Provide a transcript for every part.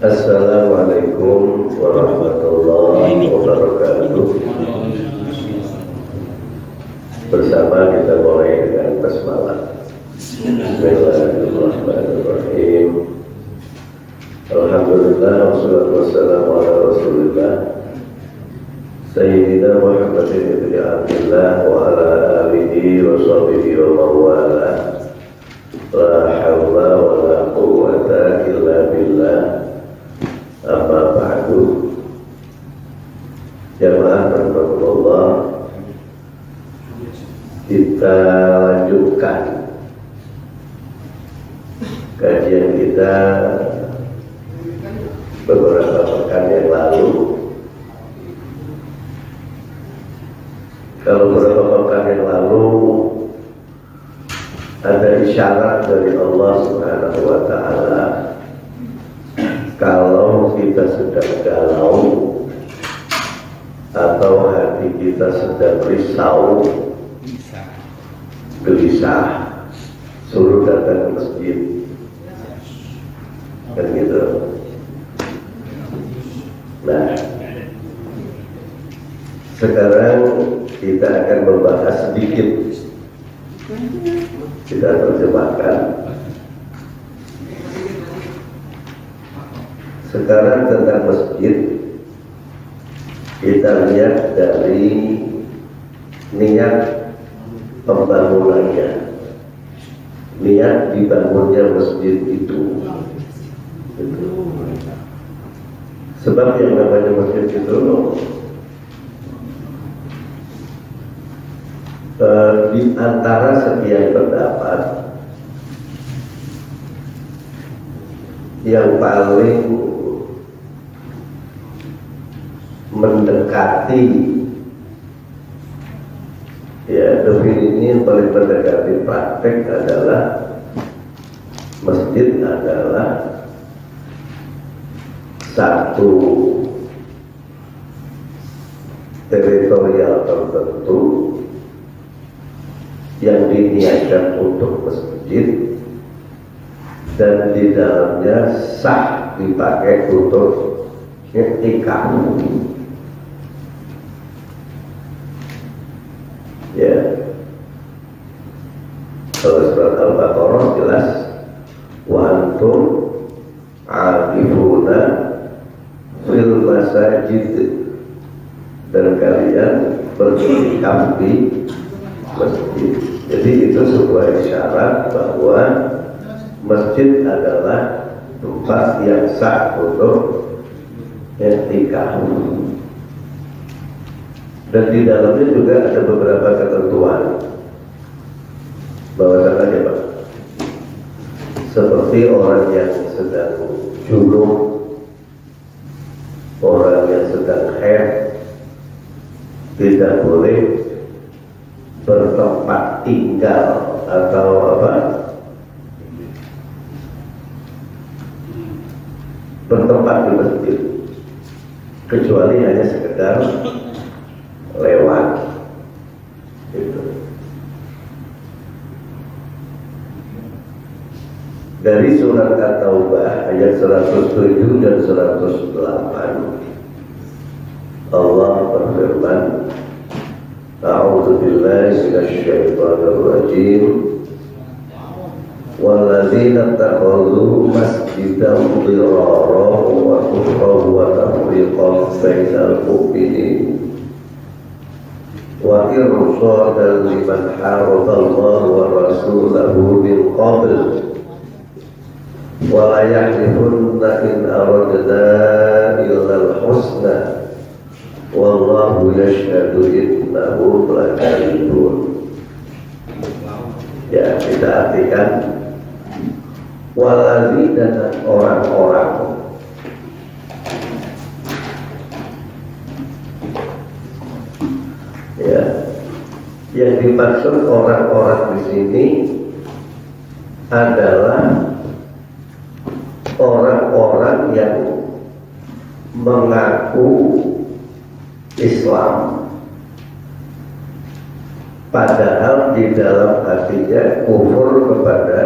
Assalamualaikum warahmatullahi wabarakatuh. Bersama kita mulai dengan basmalah. Bismillahirrahmanirrahim. Alhamdulillah wassalatu wassalamu ala Rasulillah Sayyidina Muhammadin ibn Abdillah wa ala alihi wa sahbihi wa mawala. La hawla wa la quwwata illa billah. Amma ba'du. Jamaah rahimakumullah, kita lanjutkan kajian kita beberapa pekan yang lalu. Kalau beberapa pekan yang lalu ada isyarat dari Allah Subhanahu wa Ta'ala, kalau kita sedang galau atau hati kita sedang risau, gelisah, suruh datang ke masjid, kan gitu. Nah, sekarang kita akan membahas sedikit, kita terjemahkan. Sekarang tentang masjid, kita lihat dari niat pembangunannya, niat dibangunnya masjid itu. Sebab yang namanya masjid itu di antara sekian pendapat, yang paling mendekati, ya, definisi yang paling mendekati praktek adalah masjid adalah satu teritorial tertentu yang diniatkan untuk masjid dan di dalamnya sah dipakai untuk i'tikaf. Ya, kalau surat Al-Baqarah jelas, wa antum aqifuna fil masajid, dan kalian beriktikaf di masjid. Jadi itu sebuah isyarat bahwa masjid adalah tempat yang sah untuk i'tikaf. Dan di dalamnya juga ada beberapa ketentuan. Bahwa katanya Pak, seperti orang yang sedang junub, orang yang sedang haid, tidak boleh bertempat tinggal atau bertempat di masjid, kecuali hanya sekedar lewat gitu. Dari surat At-Taubah ayat 107 dan 108, Allah berfirman, A'udzu billahi minasy syaithanir rajim. Walladzina takhadhu masjidan dirara wa kufran wa tafriqan bainal mu'minin wa irsadan liman harrama Allah wa rasulahu min qabl wa la yahlifunna in aradna illa al-husna wallahu yashhadu innahum lakadzibun. Ya, kita artikan waladzina, dan orang-orang ya, yang dimaksud orang-orang di sini adalah orang-orang yang mengaku Islam padahal di dalam hatinya kufur kepada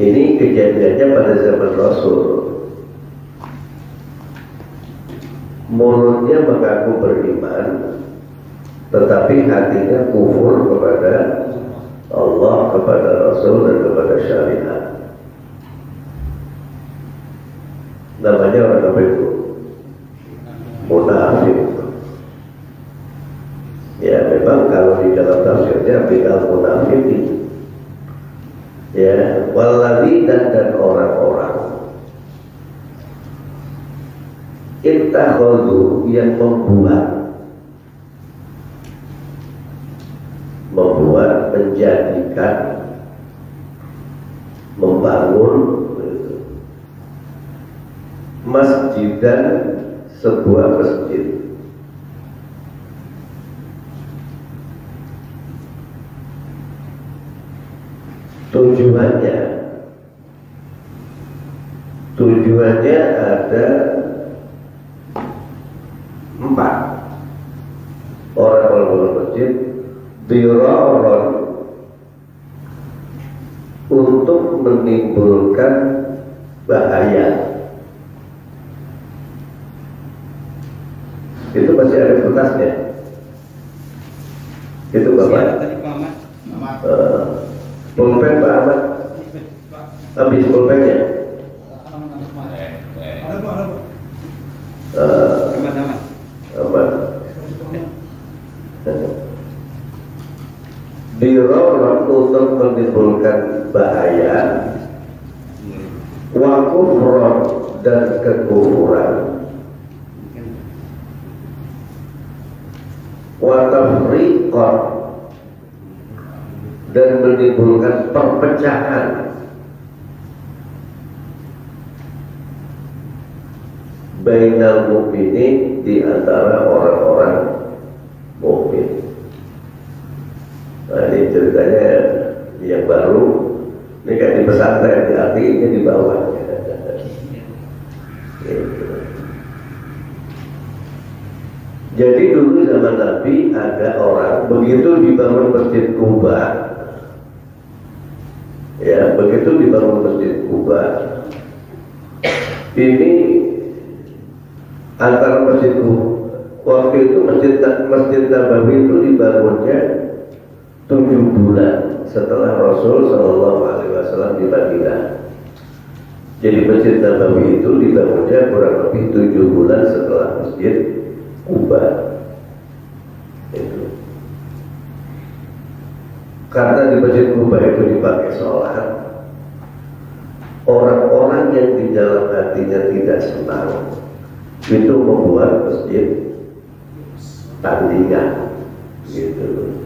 Ini kejadiannya pada zaman Rasul. Mulutnya mengaku beriman, tetapi hatinya kufur kepada Allah, kepada Rasul, dan kepada syariat. Namanya orang apa itu? Munafik. Ya memang kalau di dalam tafsirnya bilang munafik, ya waladina dan orang-orang ittakhadhu yang membuat, menjadikan, membangun masjid dan sebuah masjid. Tujuannya ada 4. Orang bangun masjid diraron, untuk menimbulkan bahaya. Itu masih ada kertasnya. Itu Bapak. Pulpen Pak Ahmad. Habis pulpennya. Aman. Diraron untuk menimbulkan bahaya, wa kufron dan kekufuran, wa tafriqan dan menimbulkan perpecahan, bainal mukminin, di antara orang-orang mukmin. Nah, ini ceritanya yang baru. Ini kayak di pesantren, di artinya di bawah. Jadi dulu zaman Nabi ada orang, begitu dibangun masjid Kuba, ya begitu dibangun masjid Kuba, ini antara masjid Kuba, waktu itu masjid Nabawi itu dibangunnya 7 bulan setelah Rasul Shallallahu Alaihi Wasallam di Madinah. Jadi masjid Nabawi itu dibangunnya kurang lebih 7 bulan setelah masjid Kuba. Itu. Karena di masjid Kuba itu dipakai sholat, orang-orang yang di dalam hatinya tidak senang itu membuat masjid tandingan, gitu.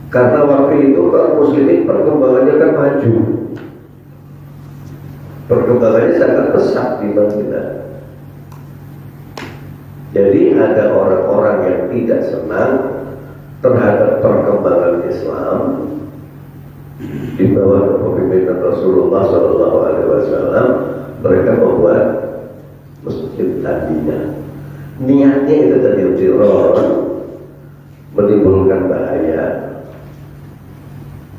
Karena waktu itu kaum muslimin perkembangannya kan maju, perkembangannya sangat pesat di Madinah. Jadi ada orang-orang yang tidak senang terhadap perkembangan Islam di bawah kepemimpinan Rasulullah SAW. Mereka membuat masjid tandingan. Niatnya itu tadi teror, menimbulkan bahaya,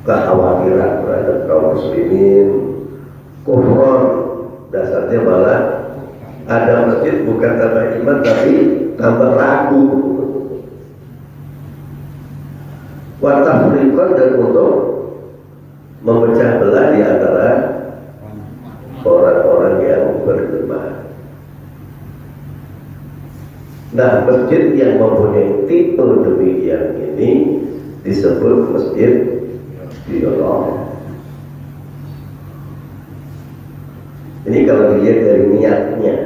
kekhawatiran terhadap kaum muslimin, kufur, dasarnya malah ada masjid bukan tambah iman tapi tambah ragu, watafriqan, dan untuk memecah belah di antara orang-orang yang beriman. Nah, masjid yang mempunyai tipe demikian ini disebut masjid dialog. Ini kalau dilihat dari niatnya,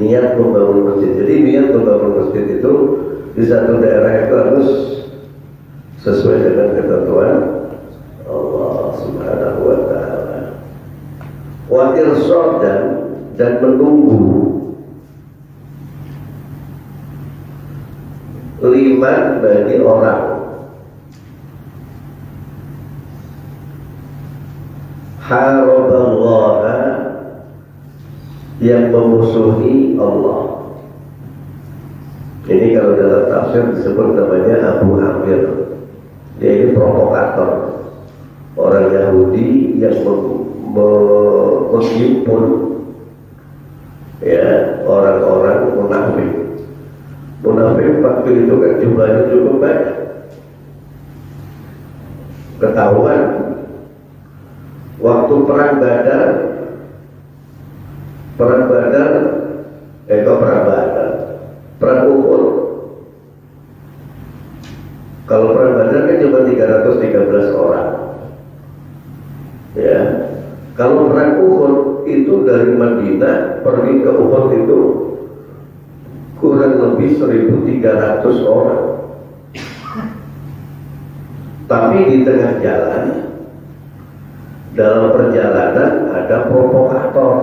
niat membangun masjid. Jadi niat membangun masjid itu di satu daerah itu harus sesuai dengan ketentuan Allah Subhanahu wa Ta'ala. Wa irsad, dan menunggu liman bagi orang haraballaha, yang memusuhi Allah. Ini kalau dalam tafsir disebut namanya Abu Amir. Dia ini provokator. orang Yahudi yang menghimpun ya orang-orang munafik. Munafik waktu itu kan jumlahnya cukup banyak. Ketahuan waktu perang Badar, perang Uhud. Kalau perang Badar kan cuma 313 orang. Ya, kalau perang Uhud itu dari Madinah pergi ke Uhud itu kurang lebih 1.300 orang. Tapi di tengah jalan, dalam perjalanan ada provokator.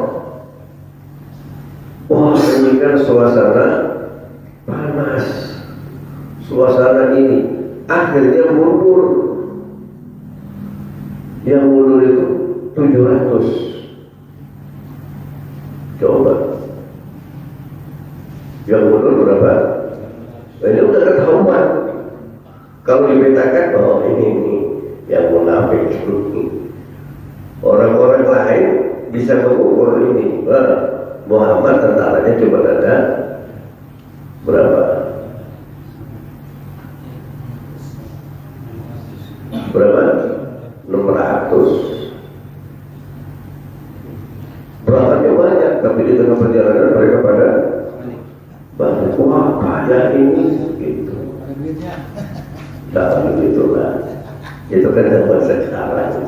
Wah, ini kan suasana panas, suasana ini. Akhirnya mundur. Yang mundur itu 700. Coba. Yang mundur berapa? Ini udah ketahuan. Kalau dipetakan bahwa ini yang munafik. Orang-orang lain bisa mengukur ini. Muhammad tentaranya cuma ada berapa? Berapa? 600. Berangkatnya banyak, tapi di tengah perjalanan mereka pada banyak. Wah, banyak ini gitu. Nah, begitulah. Itu kan zaman sekarang.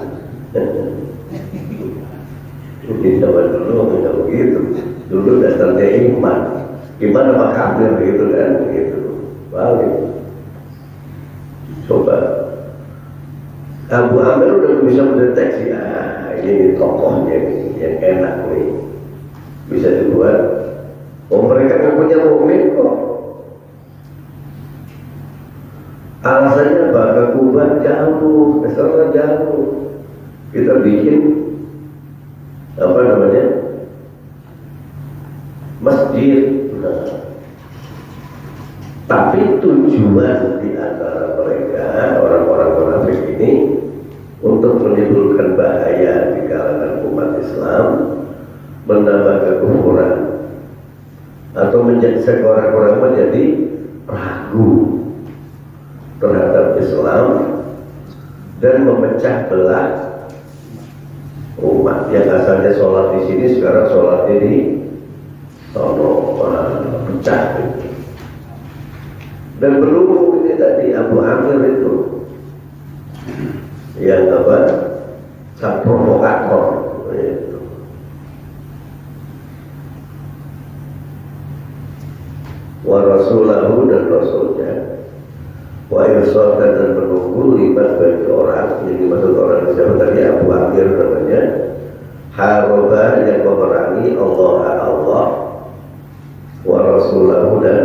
Di zaman dulu tidak begitu. Dulu dasarnya iman. Iman sama kafir gitu kan, begitu. Balik. Coba. Abu Amir udah bisa mendeteksi, ini tokohnya yang enak nih, bisa dibuat. Oh, mereka kan punya mukmin kok. Alasannya bahkan Kuban jauh, Israel jauh. Kita bikin apa namanya masjid. Nah, tapi tujuan di antara mereka orang-orang munafik ini untuk menimbulkan bahaya di kalangan umat Islam, menambah kekufuran, atau menjadi orang-orang menjadi ragu terhadap Islam dan memecah belah umat yang asalnya sholat di sini sekarang sholatnya di sono, pecah. Dan berhubung ini tadi Abu Amir itu yang apa? Sang provokator itu. Wa rasulahu, dan rasulnya, wa irsalkan, dan menunggu libat bagi orang. Jadi maksud orang siapa tadi? Abu Amir namanya. Haroba, yang memerangi Allah wa rasulahu, dan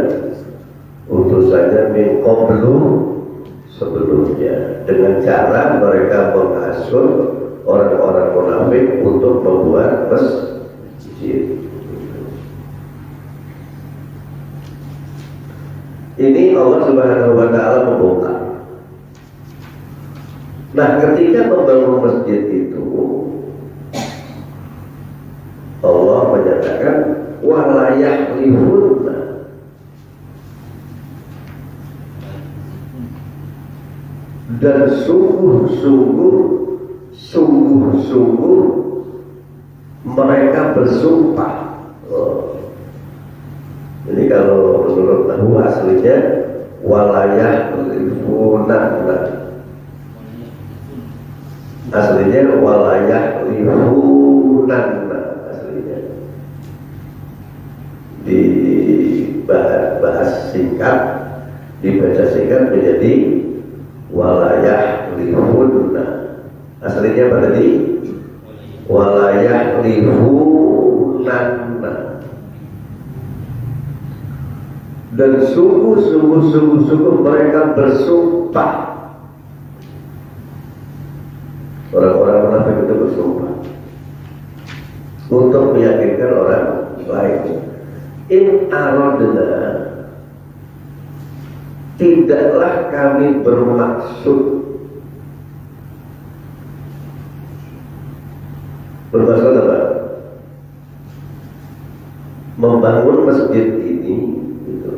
utusannya min qablu, sebelumnya, dengan cara mereka menghasut orang-orang munafik untuk membuat masjid. Ini Allah Subhanahu wa Ta'ala membongkar. Nah, ketika membangun masjid itu, Allah menyatakan walayah lihunna, dan sungguh-sungguh mereka bersumpah. Jadi kalau menurut Nahu aslinya walayah lihunna, aslinya walayah lihunna, aslinya dibahas singkat, dibaca singkat menjadi walayah lihunna. Aslinya apa tadi? Walayah lihunna. Dan sungguh mereka bersumpah. Orang-orang munafik itu bersumpah untuk meyakinkan orang lain. In aradna, tidaklah kami bermaksud Bermaksud apa? Membangun masjid ini gitu.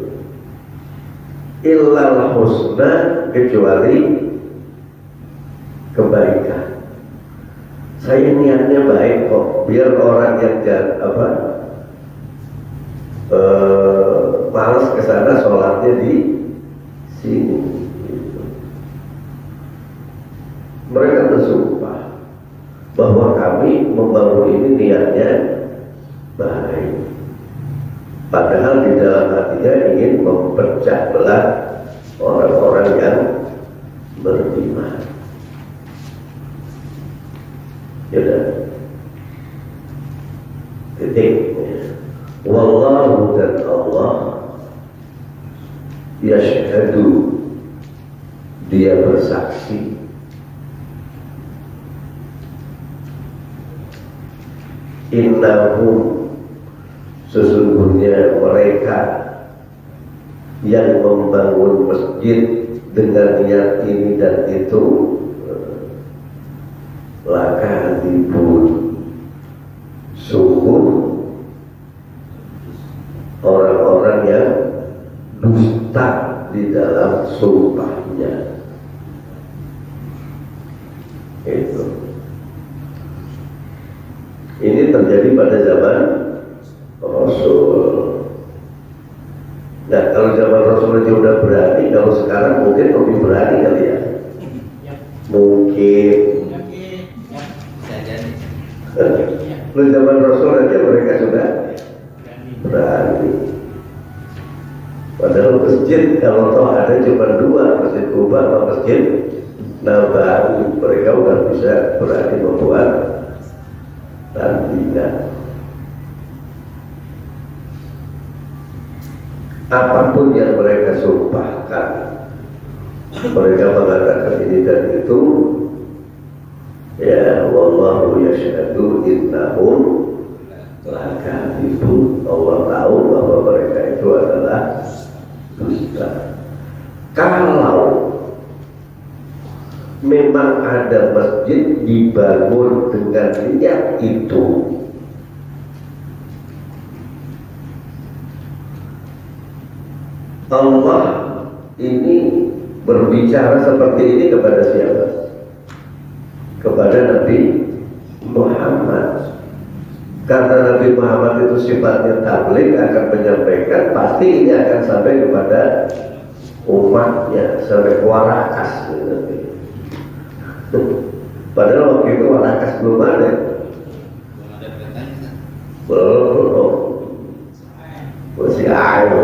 Illal husna, kecuali kebaikan. Saya niatnya baik kok, biar orang yang malas ke sana sholatnya di sini. Gitu. Mereka bersumpah bahwa kami membangun ini niatnya baik, padahal di dalam hatinya ingin memecah belah orang-orang yang beriman. Ya udah, titik. Wallahu, dan Allah yashhadu, dia bersaksi, innahum, sesungguhnya mereka yang membangun masjid dengan niat ini dan itu, lakadzibun, sungguh orang-orang yang dusta di dalam sumpahnya. Itu. Ini terjadi pada zaman Rasul. Nah, kalau zaman Rasul aja udah berani, kalau sekarang mungkin lebih berani kali ya. Mungkin. Kalau zaman Rasul aja mereka sudah berani. Padahal masjid kalau toh ada cuma dua, Masjid Kuba atau Masjid Nabawi, mereka udah bisa berani membuat tandingan. Apapun yang mereka sumpahkan, mereka mengatakan ini dan itu, ya wallahu yashhadu innahum lakadzibun. Allah tahu bahwa mereka itu adalah dusta. Kalau memang ada masjid dibangun dengan niat itu, Allah ini berbicara seperti ini kepada siapa? Kepada Nabi Muhammad. Karena Nabi Muhammad itu sifatnya tabligh, akan menyampaikan, pasti ini akan sampai kepada umatnya, sampai ke Warakas. Padahal waktu itu Warakas belum ada. Belum. Masih air.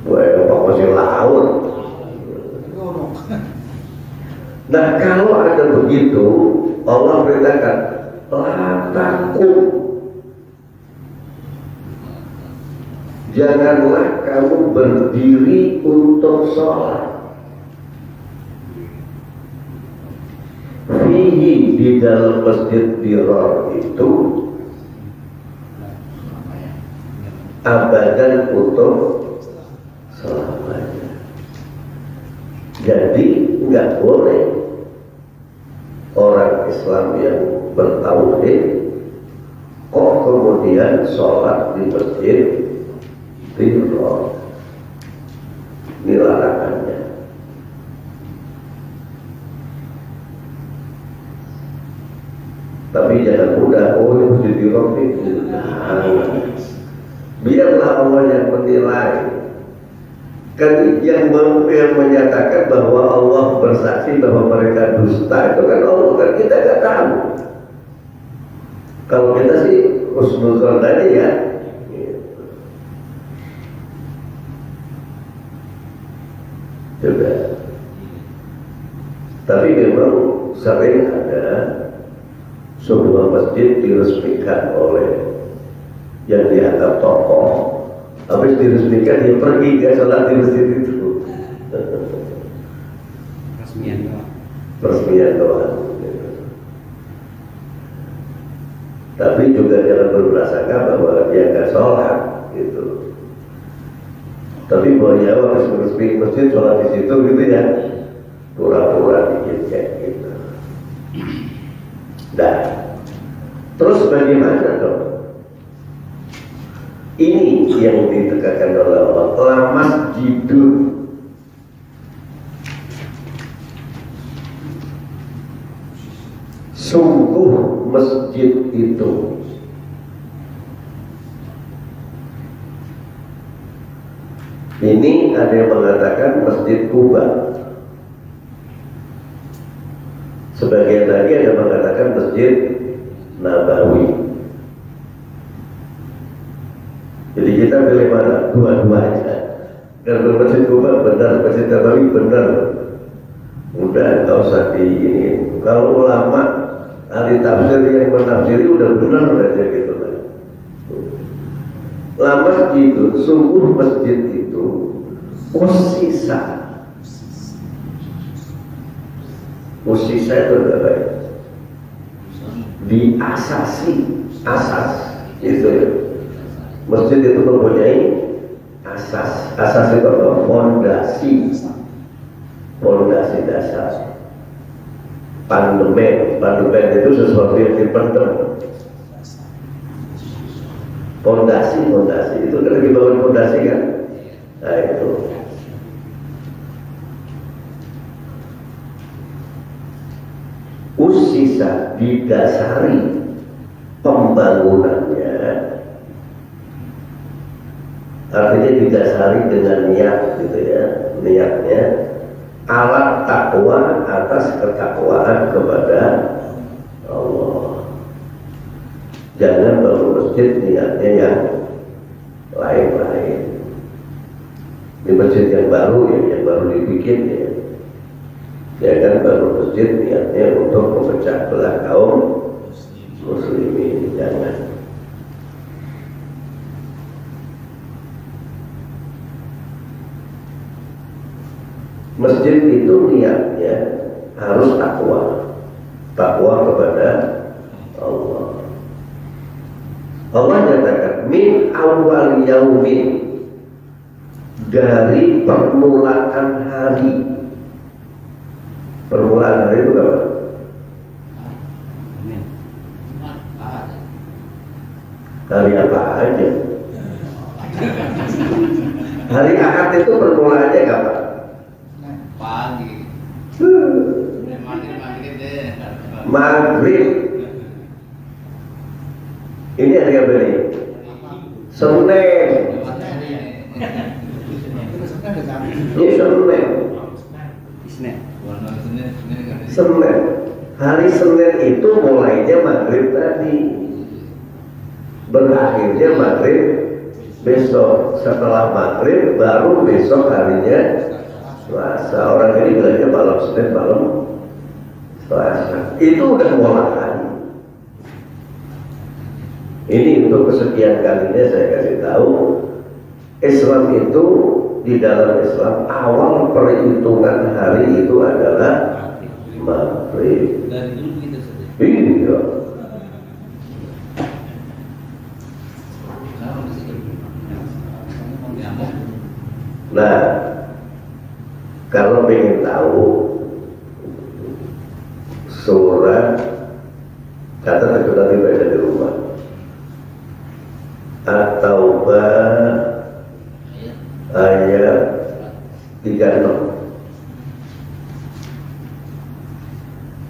Wah, masih laut. Nah, kalau ada begitu, Allah beritakan, la takum, janganlah kamu berdiri untuk sholat. Fihi, di dalam masjid Dirar itu, abadan, untuk selamanya. Jadi nggak boleh orang Islam yang bertauhid kok kemudian sholat di masjid Dirar. Ini larangannya. Tapi jangan mudah, oh ini masjid Dirar itu. Biarlah Allah yang menilai. Kan yang menyatakan bahwa Allah bersaksi bahwa mereka dusta itu kan Allah, kan kita nggak tahu. Kalau kita sih husnuzon tadi ya. Juga. Tapi memang sering ada sebuah masjid diresmikan oleh yang dianggap tokoh. Habis diresmikan dia pergi, dia sholat di masjid itu. Resmian doang. Tapi juga jangan berprasangka bahwa dia nggak sholat gitu. Tapi bahwa ya habis resmi masjid sholat di situ gitu ya, pura-pura dikit kayak gitu. Nah, terus bagaimana dong? Ini yang ditekankan oleh Allah. La masjidun, sungguh masjid itu. Ini ada yang mengatakan Masjid Kuba, sebagian lagi ada yang mengatakan Masjid Nabawi. Jadi kita pilih mana? Dua-duanya. Kalau Masjid Kuba benar, Masjid Nabawi benar, udah nggak usah di ini. Kalau ulama ahli tafsir yang menafsiri udah benar aja gitu lah. Lama itu sungguh masjid itu usisa itu apa ya? Diasasi, asas itu ya. Masjid itu mempunyai asas. Asas itu apa? Fondasi dasar. Pandemen itu sesuatu yang dipendam. Fondasi itu kan lagi bangun fondasi kan? Nah itu. Usisa, didasari pembangunannya, artinya didasari dengan niat gitu ya, niatnya alat takwa, atas ketakwaan kepada Allah. Jangan bangun masjid niatnya yang lain-lain. Di masjid yang baru ya, yang baru dibikin ya, jangan bangun masjid niatnya untuk memecah belah kaum muslimin, jangan. Masjid itu niatnya harus takwa kepada Allah. Allah nyatakan min awal yaumin, dari permulaan hari. Permulaan hari itu apa? Hari apa aja? Hari Ahad itu permulaannya kapan? Pagi. Maghrib. Ini hari apa nih? Senin. Ini Senin. Hari Senin itu mulainya maghrib tadi, berakhirnya maghrib besok. Setelah maghrib baru besok harinya Selasa. Orang ini bilangnya malam Senin, malam Selasa. Itu udah mulakan. Ini untuk kesekian kalinya saya kasih tahu, Islam itu, di dalam Islam awal perhitungan hari itu adalah maghrib. Dari dulu kita saja. Iya. Nah, kalau ingin tahu surat, kata terkenal dibaca di rumah, At-Taubah ayat 36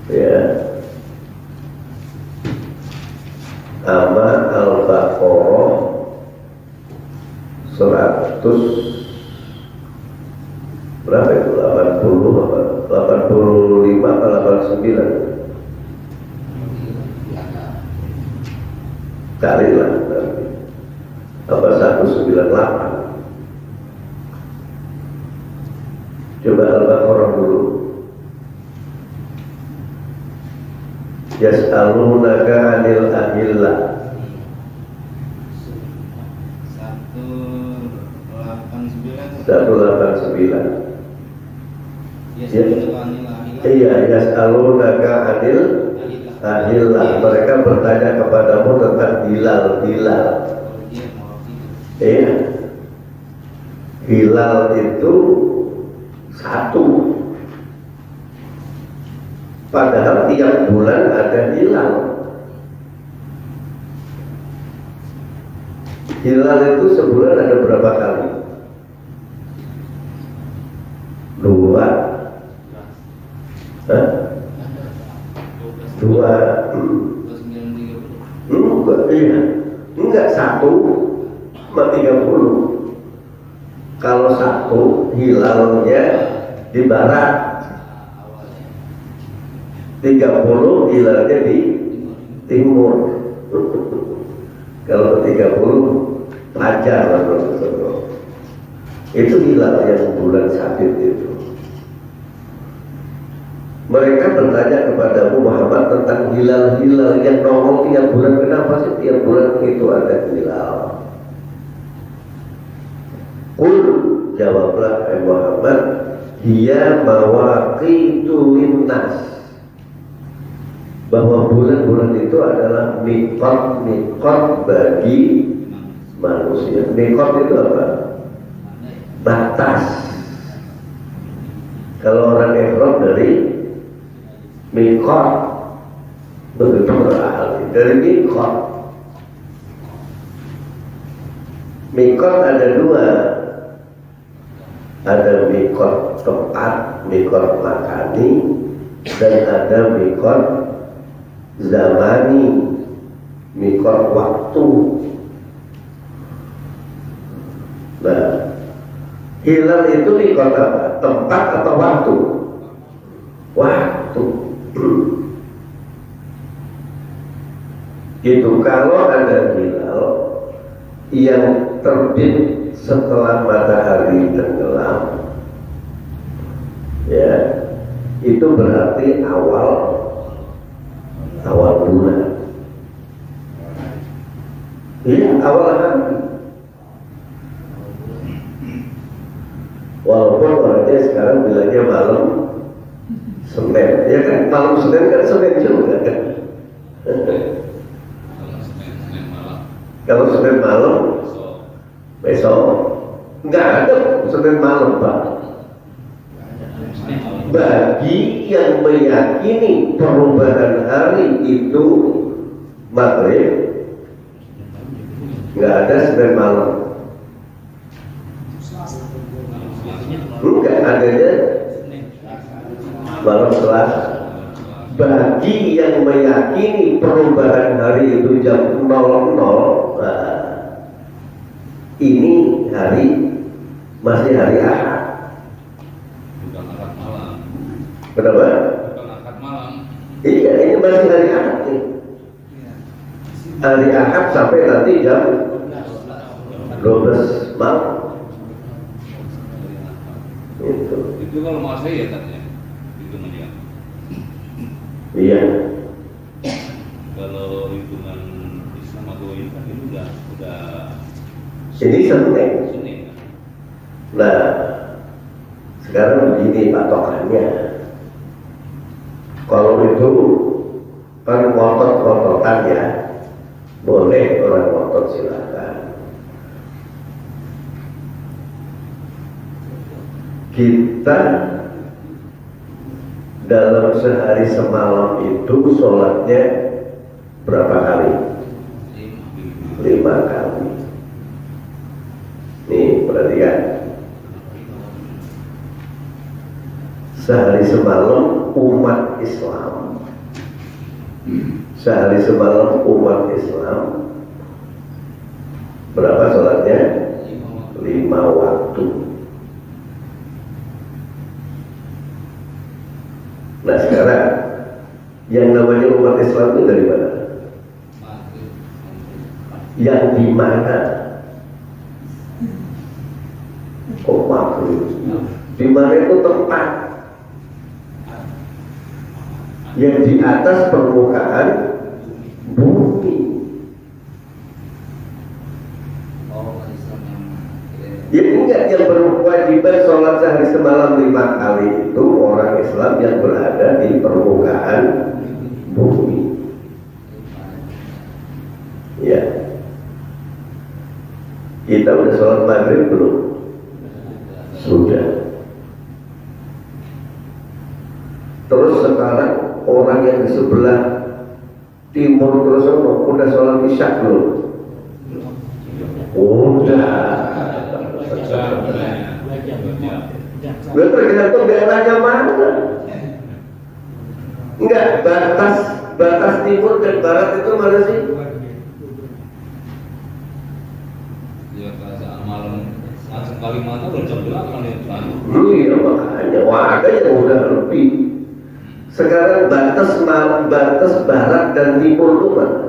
ya, sama Al-Baqarah 100 berapa itu? 80 85 atau 89 carilah apa 198. Coba Al-Baqarah dulu. Yas'alunaka 'anil ahillah. 189. Iya, yas'alunaka 'anil ahillah. Mereka bertanya kepadamu tentang hilal. Iya. Hilal itu satu. Padahal tiap bulan ada hilal. Hilal itu sebulan ada berapa kali? 2. Hah? 2. Enggak, iya. Enggak 1 sama 30. Kalau 1 hilalnya di barat, 30 hilalnya di timur. Kalau 30 Fajar, itu hilal yang bulan Sabit itu. Mereka bertanya kepada Abu Muhammad tentang hilal-hilal yang nongol tiap bulan. Kenapa sih tiap bulan itu ada hilal? Qul, jawablah Muhammad, dia mawaqitu linnas, bahwa bulan-bulan itu adalah mikot bagi manusia. Mikot itu apa? Batas. Kalau orang ihram dari mikot, begitu berarti dari mikot. Mikot ada 2. Ada mikot tempat, mikot makani, dan ada mikot zamani, mikot waktu. Nah, hilal itu mikot apa? Tempat atau waktu? Waktu. Itu kalau ada hilal yang terbit setelah matahari tenggelam, ya, itu berarti awal bulan. Iya, awal hari. Walaupun orangnya sekarang bilangnya malam Senin, ya kan, malam Senin kan Senin juga kan. Kalau Senin malam, besok nggak ada Senin malam, Pak. Bagi yang meyakini perubahan hari itu maghrib, nggak ada Senin malam. Enggak, adanya malam Selasa. Bagi yang meyakini perubahan hari itu jam 00, nah, ini hari masih hari Ahad. Bukan akad malam. Kenapa? Bukan akad malam. Iya, ini masih hari Ahad nih. Hari Ahad sampai nanti jam 12 malam. Itu kalau masa ya katanya hitungannya. Iya. Kalau hitungan Islam atau Islam itu udah Ini Senin. Senin. Nah, sekarang begini patokannya. Kalau itu kan ngotot-ngototan ya, boleh orang ngotot silakan. Kita dalam sehari semalam itu sholatnya berapa kali? 5 kali. Nih, perhatikan. Sehari semalam umat Islam, sehari semalam umat Islam berapa sholatnya? 5 waktu. Nah sekarang yang namanya umat Islam itu dari mana? Yang di mana? Oh maghrib. Di mana itu tempat? Yang di atas permukaan bumi. Ya enggak, yang berkewajiban sholat sehari semalam 5 kali itu orang Islam yang berada di permukaan bumi. Ya. Kita udah sholat maghrib belum? Sudah. Terus sekarang timur terus udah sholat isya belum? Udah. Gue tergantung daerahnya mana. Enggak, batas timur dan barat itu mana sih? Ya saat malam langsung Kalimantan udah jam 8 ya Pak. Iya makanya, wah ada yang udah lebih. Sekarang batas barat dan timur itu mana?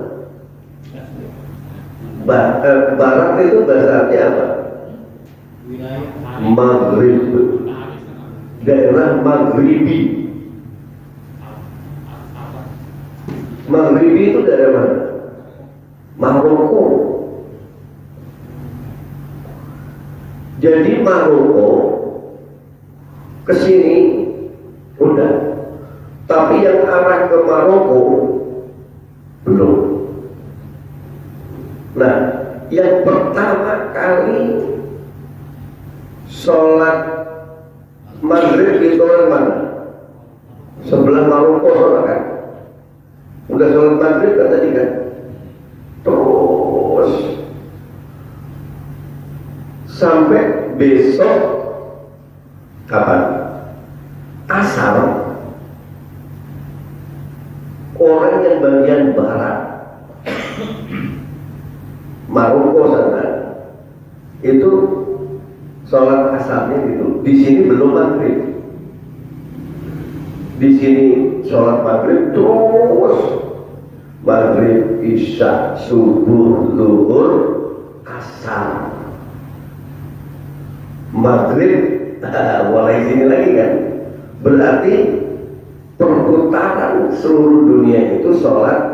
Barat itu bahasanya apa? Maghrib, daerah Maghribi. Maghribi itu daerah mana? Maroko. Jadi Maroko kesini udah, tapi yang arah ke Maroko belum. Nah, yang pertama kali sholat maghrib itu orang mana? Sebelah Maroko sholat kan? Udah sholat maghrib kan tadi kan? Terus sampai besok kapan? Asar orang yang bagian barat Maroko sana itu sholat asarnya gitu. Di sini belum maghrib. Di sini sholat maghrib terus maghrib, isya, subuh, zuhur, asar. Maghrib mulai sini lagi kan. Berarti perputaran seluruh dunia itu sholat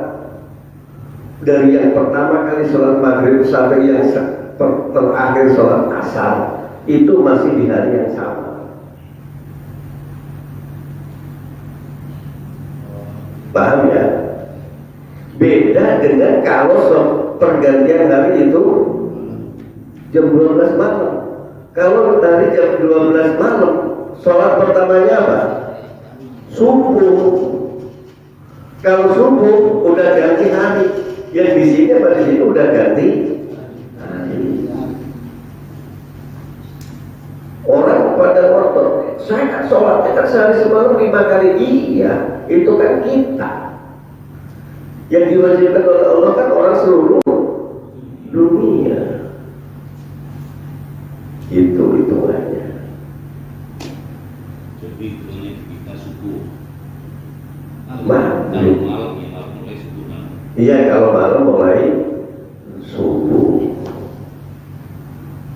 dari yang pertama kali sholat maghrib sampai yang terakhir sholat asar itu masih di hari yang sama. Paham ya? Beda dengan kalau pergantian hari itu jam 12 malam. Kalau dari jam 12 malam sholat pertamanya apa? Subuh. Kalau subuh udah ganti hari. Yang di sini pada sini udah ganti hari. Orang pada ortok, saya kan sholatnya kan sehari semalam 5 kali. Iya, itu kan kita. Yang diwajibkan oleh Allah kan orang seluruh dunia. Itu hitungannya. Jadi hitungannya kita subuh. Malam ya, malam mulai subuh kan. Iya, kalau malam mulai subuh.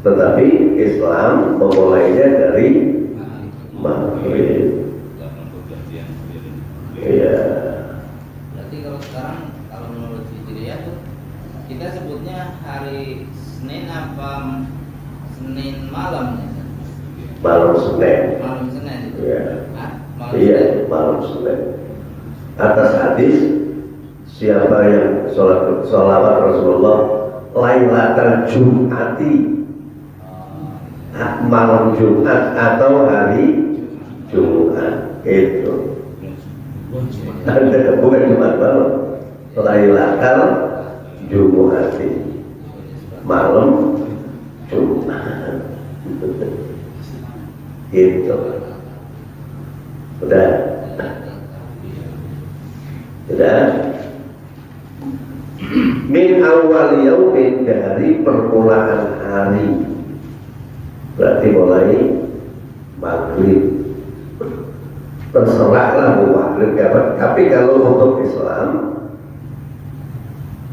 Tetapi Islam memulainya dari maghrib. Iya. Berarti kalau sekarang kalau menurut Hijriah tuh kita sebutnya hari Senin apa Senin malam ya? Malam Senin. Malam Senin itu. Iya. Malam Iya, Senin. malam Senin. Atas hadis siapa yang sholawat Rasulullah Lailatul Jum'ati, malam Jumat atau hari Jumat itu. Ada bukan Jumat malam, Lailatul Jum'ati, malam Jumat. Itu. Udah. Min awal yaumin, dari permulaan hari. Berarti mulai maghrib. Terserahlah mau maghrib kapan. Tapi kalau untuk Islam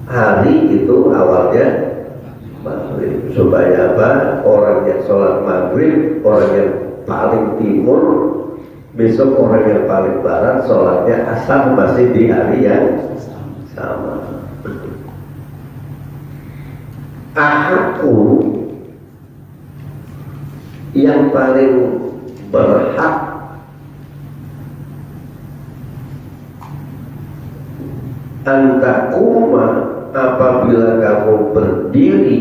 hari itu awalnya maghrib. Supaya apa? Orang yang sholat maghrib, orang yang paling timur, besok orang yang paling barat sholatnya asar masih di hari yang sama. Aku yang paling berhak antakuma apabila kamu berdiri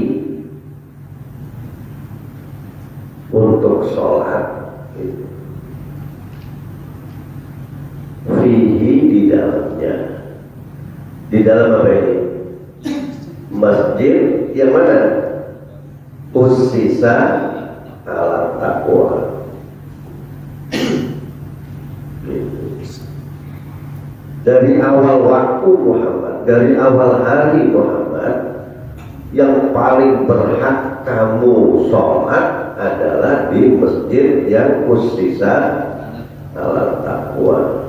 untuk sholat, fihi di dalamnya, Di dalam apa ini? Masjid yang mana? Usisa ala taqwa. Dari awal waktu Muhammad, dari awal hari Muhammad, yang paling berhak kamu sholat adalah di masjid yang usisa ala taqwa.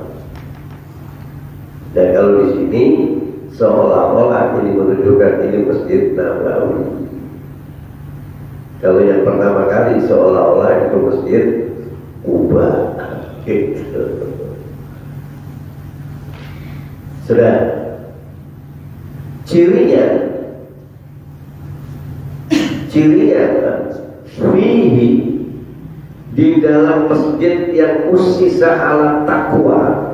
Dan kalau di sini seolah-olah ini menunjukkan ini masjid Nabawi. Kalau yang pertama kali seolah-olah itu masjid Kuba. Gitu. Sudah. Cirinya fihi, di dalam masjid yang usisa ala taqwa,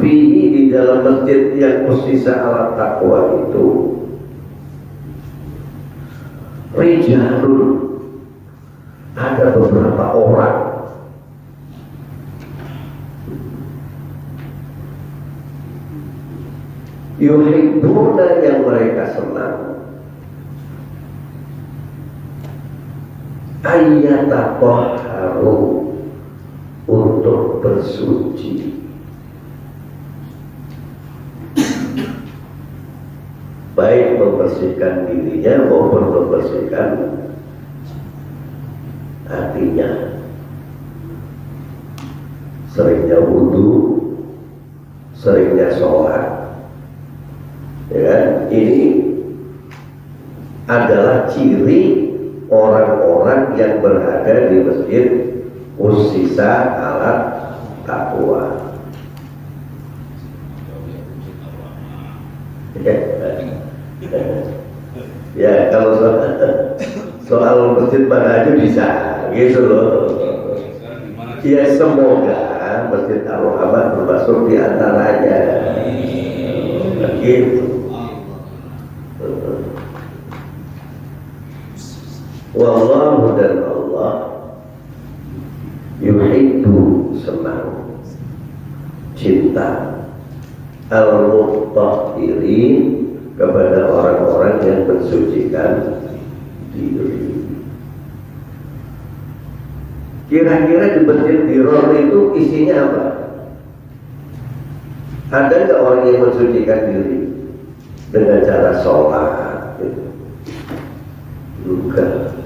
fihi, di dalam masjid yang usisa ala taqwa itu rijalun, ada beberapa orang yuhibbuna, yang mereka senang ayyatahharu, untuk bersuci. Baik membersihkan dirinya maupun membersihkan hatinya. Seringnya wudhu, seringnya sholat, ya kan? Ini adalah ciri orang-orang yang berada di masjid usisa ala taqwa. Ya, kalau soal masjid mana aja bisa, gitu loh. Ya, semoga masjid Ar-Rahman termasuk di antaranya. Gitu. Wallahu, dan Allah yuhibbu, senang, cinta, al-muttahhirin, kepada orang-orang yang mensucikan diri. Kira-kira di masjid Diror itu isinya apa? Ada nggak orang yang mensucikan diri dengan cara sholat? Gitu? Enggak.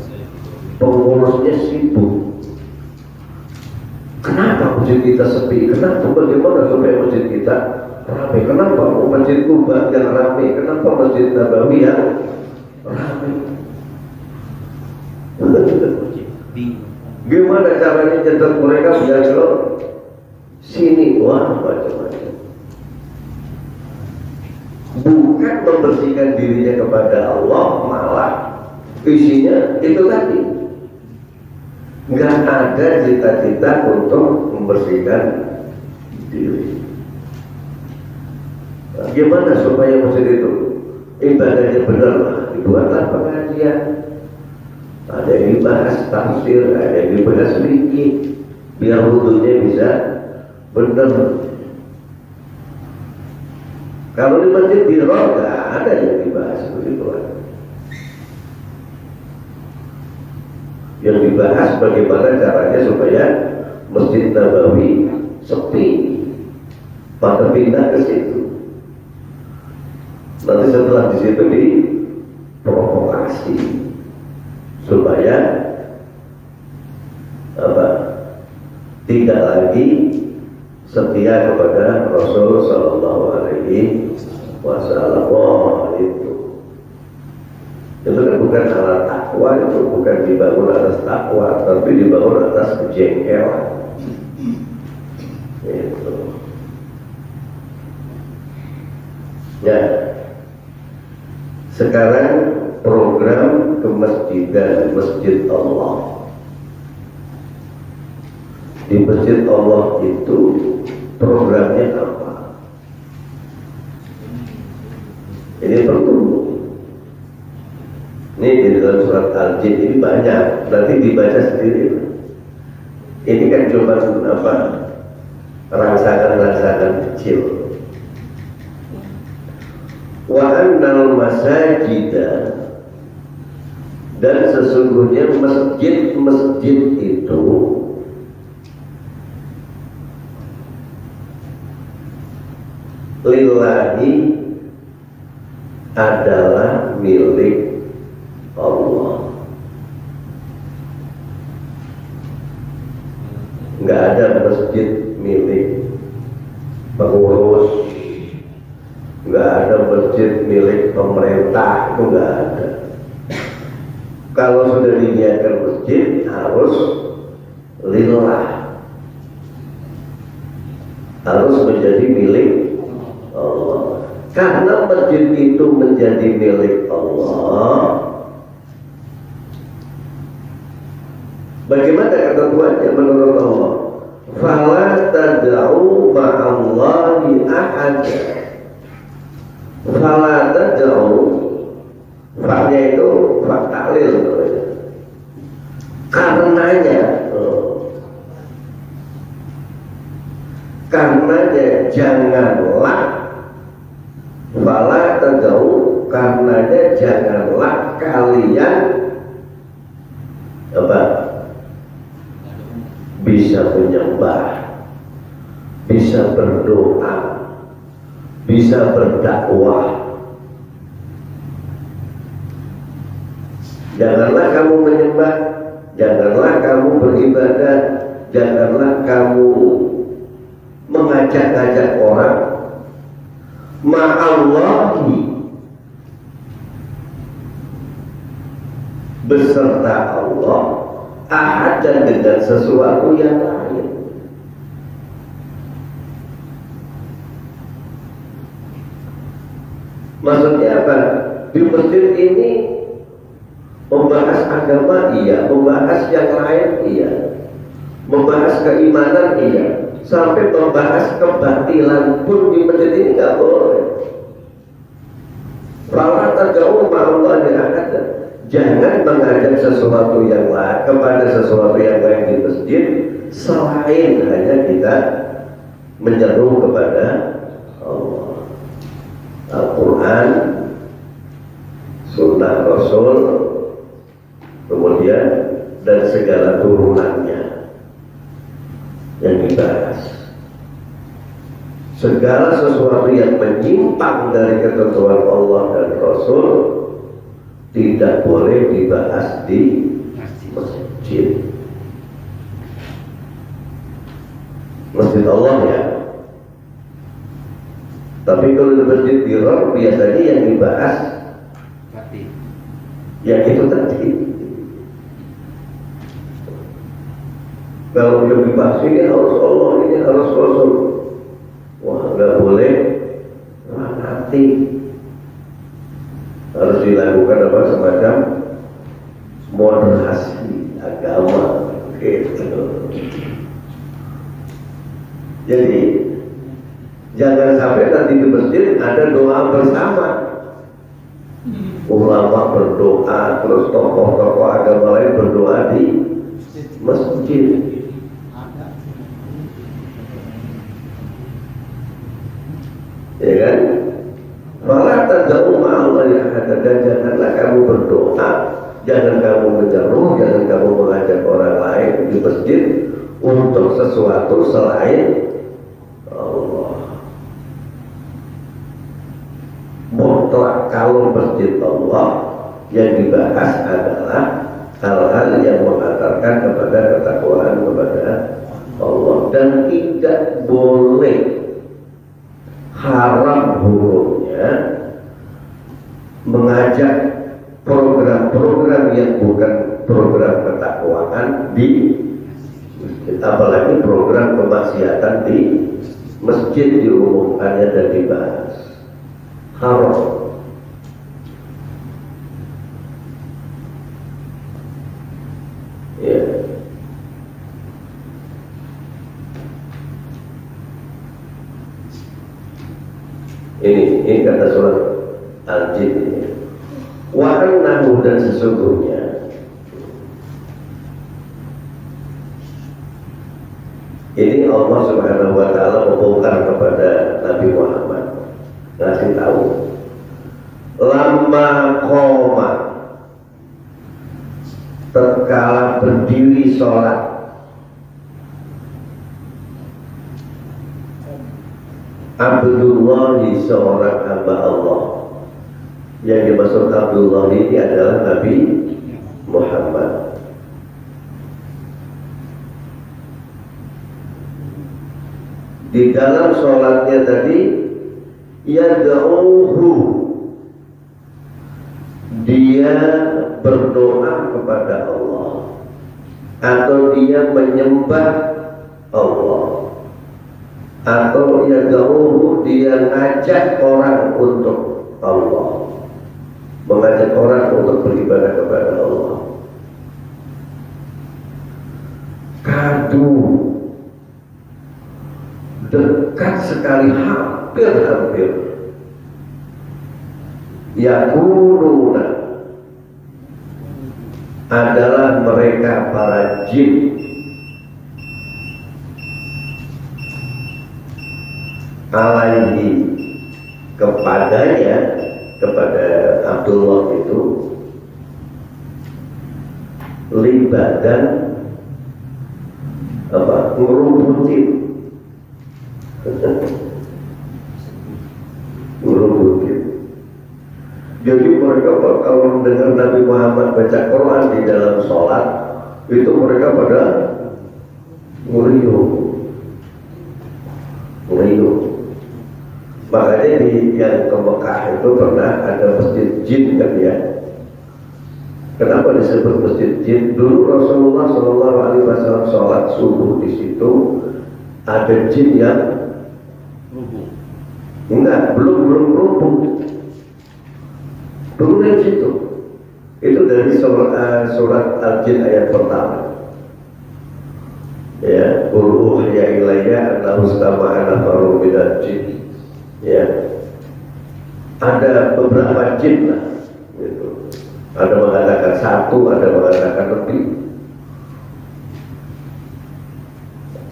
Pengurusnya sibuk. Kenapa masjid kita sepi? Kenapa? Bagaimana supaya masjid kita ramai? Kenapa masjid Kuba yang ramai? Kenapa masjid Nabawi yang ramai? Gimana caranya nyetet mereka biar ke sini? Wah, macam-macam. Bukan membersihkan dirinya kepada Allah, malah isinya itu tadi. Nggak ada cita-cita untuk membersihkan diri. Nah, gimana supaya masjid itu ibadahnya benar? Dibuatlah pengajian. Ada yang dibahas tafsir, ada yang dibahas fikih, biar wudunya bisa benar. Kalau di masjid Diror nggak ada yang dibahas begitu. Yang dibahas bagaimana caranya supaya Masjid Nabawi sepi, pada pindah ke situ. Nanti setelah di situ diprovokasi supaya apa? Tidak lagi setia kepada Rasul Sallallahu Alaihi Wasallam. Itu kan bukan alat takwa, itu bukan dibangun atas takwa, tapi dibangun atas kejengkelan. Gitu. Ya, sekarang program kemasjidan Masjid Allah. Di Masjid Allah itu programnya apa? Ini perlu. Ini di dalam surat Al-Jin ini banyak, nanti dibaca sendiri. Ini kan cuma apa, rangsangan-rangsangan kecil. Wa annal masajida, dan sesungguhnya masjid-masjid itu lillahi adalah milik Allah. Nggak ada masjid milik pengurus, nggak ada masjid milik pemerintah, itu nggak ada. Kalau sudah diniatkan masjid harus lillah, harus menjadi milik Allah. Karena masjid itu menjadi milik Allah, bagaimana ketentuannya menurut Allah? Fala tad'u ma'allahi ahada. Fala tad'u, faknya itu fak taklil, karenanya janganlah, fala tad'u, karenanya janganlah kalian apa? Bisa menyembah, bisa berdoa, bisa berdakwah. Janganlah kamu menyembah, janganlah kamu beribadah, janganlah kamu mengajak-ajak orang ma'allahi, beserta Allah, ahad, dan dengan sesuatu yang lain. Maksudnya apa? Di masjid ini membahas agama iya, membahas yang lain iya, membahas keimanan iya, sampai membahas kebatilan pun di masjid ini nggak boleh. Fala tad'u ma'allahi ahad, jangan mengajak sesuatu yang lain kepada sesuatu yang lain di masjid selain hanya kita menyeru kepada Allah. Al-Quran, Sunnah Rasul, kemudian dan segala turunannya yang dibahas. Segala sesuatu yang menyimpang dari ketentuan Allah dan Rasul tidak boleh dibahas di masjid. Masjid Allah ya. Tapi kalau di masjid Diror biasanya yang dibahas yang itu tadi. Kalau yang dibahas ini harus Allah, ini harus Rasul. Wah, nggak boleh nanti harus dilakukan apa semacam moderasi agama gitu. Jadi jangan sampai nanti di masjid ada doa bersama, ulama berdoa, terus tokoh-tokoh agama lain berdoa di masjid. Ya kan? Malah tad'u ma'allahi ahad, dan janganlah kamu berdoa, jangan kamu menyeru, jangan kamu mengajak orang lain di masjid untuk sesuatu selain Allah. Mutlak kalau masjid Allah yang dibahas adalah hal-hal yang mengantarkan kepada ketakwaan kepada Allah, dan tidak boleh, haram hukumnya mengajak program-program yang bukan program ketakwaan di masjid, apalagi program kemaksiatan di masjid diumumkannya dan dibahas. Haram. Ya. Ini kata surat Al-Jin. Wa annahu, dan sesungguhnya ini Allah Subhanahu wa taala membongkar kepada Nabi Muhammad, ngasih tahu tatkala berdiri sholat, Abdullahi seorang hamba Allah. Yang dimaksud Abdullah ini adalah Nabi Muhammad. Di dalam sholatnya tadi, yad'uhu, dia berdoa kepada Allah atau dia menyembah Allah, atau yad'uhu, dia ngajak orang untuk Allah, mengajak orang untuk beribadah kepada Allah. Kadu, dekat sekali, hampir-hampir. Yakununa, adalah mereka para jin, alaihi, kepadanya, kepada Abdullah itu, libadan, apa, ngerubutin, ngerubutin. Jadi mereka kalau mendengar Nabi Muhammad baca Quran di dalam sholat, itu mereka pada ngeriung. Makanya di yang ke Mekah itu pernah ada masjid jin kan ya. Kenapa disebut masjid jin? Dulu Rasulullah SAW sholat subuh di situ, ada jin yang belum rubuh. Dulu di situ. Itu dari surat Al-Jin ayat pertama. Ya, qul uhiya ilayya annahu istama'a nafarun minal jin. Ya, ada beberapa jin lah, gitu. Ada mengatakan satu, ada mengatakan lebih.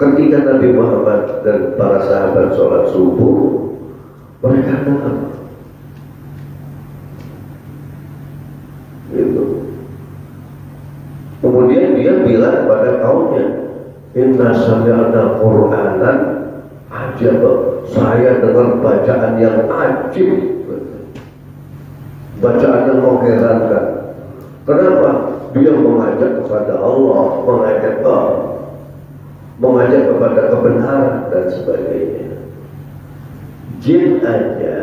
Ketika Nabi Muhammad dan para sahabat sholat subuh, mereka dengar, gitu. Kemudian dia bilang pada kaumnya, inna sami'na Qur'anan ajab, saya dengar bacaan yang ajib, bacaan yang mengherankan. Kenapa? Dia mengajak kepada Allah, mengajak kepada kebenaran dan sebagainya. Jin aja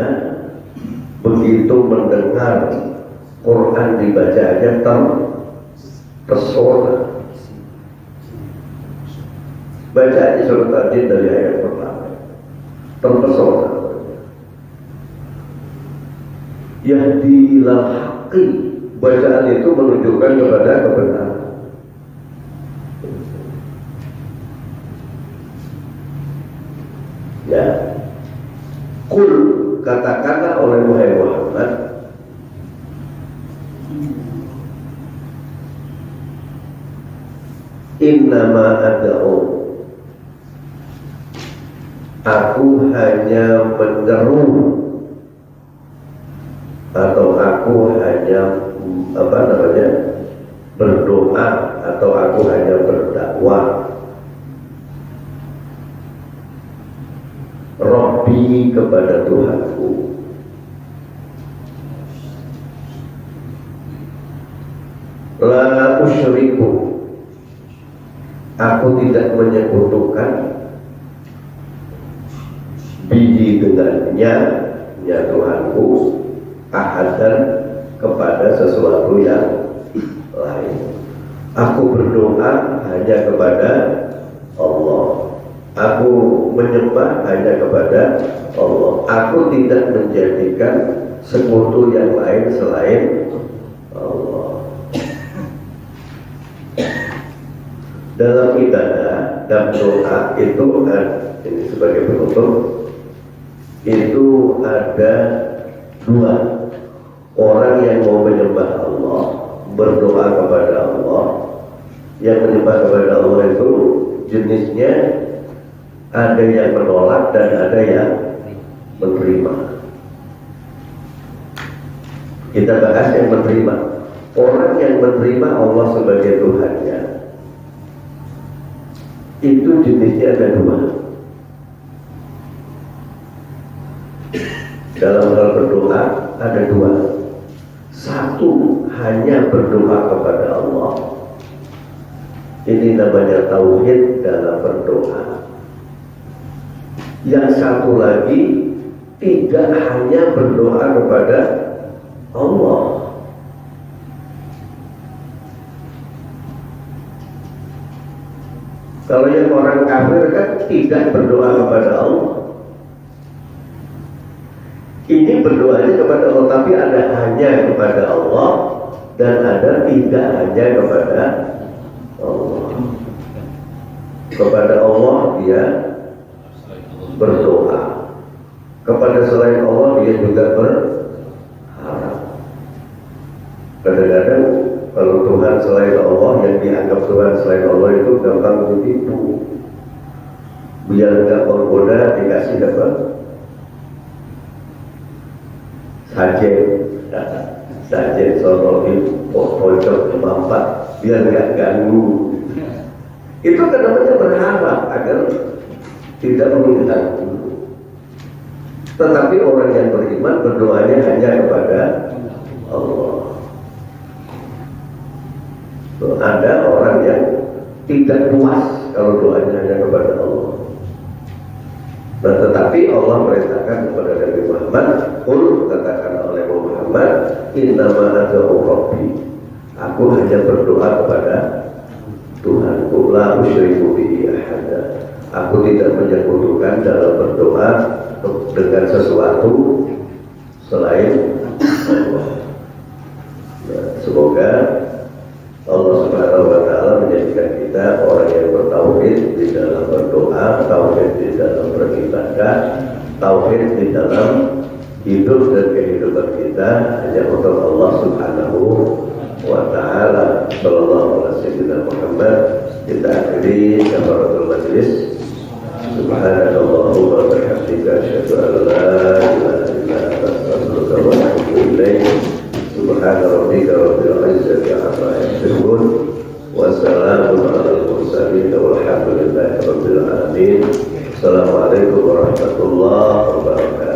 begitu mendengar Quran dibaca aja terpesona. Baca aja surat Al-Jin dari ayat pertama, terpesona. Yahdi ilal haqqi, bacaan itu menunjukkan kepada kebenaran. Ya, kul, katakanlah oleh Muhammad, innama ad'u, aku hanya menyeru, atau aku hanya berdoa, atau aku hanya berdakwah. Rabbi, kepada Tuhanku. La usyriku, aku tidak menyekutukan, bihi dengannya, ya Tuhanku, ahadan, kepada sesuatu yang lain. Aku berdoa hanya kepada Allah. Aku menyembah hanya kepada Allah. Aku tidak menjadikan sekutu yang lain selain Allah. Dalam ibadah dan doa itu ini sebagai penutup, itu ada dua. Orang yang mau menyembah Allah, berdoa kepada Allah. Yang menyembah kepada Allah itu jenisnya ada yang menolak dan ada yang menerima. Kita bahas yang menerima. orang yang menerima Allah sebagai Tuhannya itu jenisnya ada dua. Dalam hal berdoa ada dua. Satu, hanya berdoa kepada Allah. Ini namanya tauhid dalam berdoa. Yang satu lagi, tidak hanya berdoa kepada Allah. Kalau yang orang kafir kan tidak berdoa kepada Allah. Ini berdoanya kepada Allah, tapi ada hanya kepada Allah dan ada tidak hanya kepada Allah. Kepada Allah dia berdoa, kepada selain Allah dia juga berharap. Kadang-kadang kalau Tuhan selain Allah, yang dianggap Tuhan selain Allah itu gampang ditipu. Biar nggak menggoda dikasih apa? Sajen sonorin pojok empat biar nggak ganggu. Itu kan namanya berharap agar tidak mengganggu. Tetapi orang yang beriman berdoanya hanya kepada Allah. Ada orang yang tidak puas kalau doanya hanya kepada Allah. Nah, tetapi Allah perintahkan kepada Nabi Muhammad, qul, katakan oleh Muhammad, innama ad'u rabbi, aku hanya berdoa kepada Tuhanku, la usyriku bihi ahada. Aku tidak menyekutukan dalam berdoa dengan sesuatu selain Allah. Nah, semoga Allah Subhanahu wa Ta'ala menjadikan kita orang yang bertauhid di dalam berdoa, tauhid di dalam beribadah, tauhid di dalam hidup dan kehidupan kita hanya untuk Allah Subhanahu wa Ta'ala. Sallallahu alaihi Muhammad. Kita akhiri kafaratul majlis. Subhanallahumma wa bihamdika asyhadu an la ilaha illa anta astaghfiruka wa atubu ilaik. Subhana rabbika rabbil izzati amma yasifun wa salamun alal mursalin walhamdulillahi rabbil alamin. Assalamualaikum warahmatullahi wabarakatuh.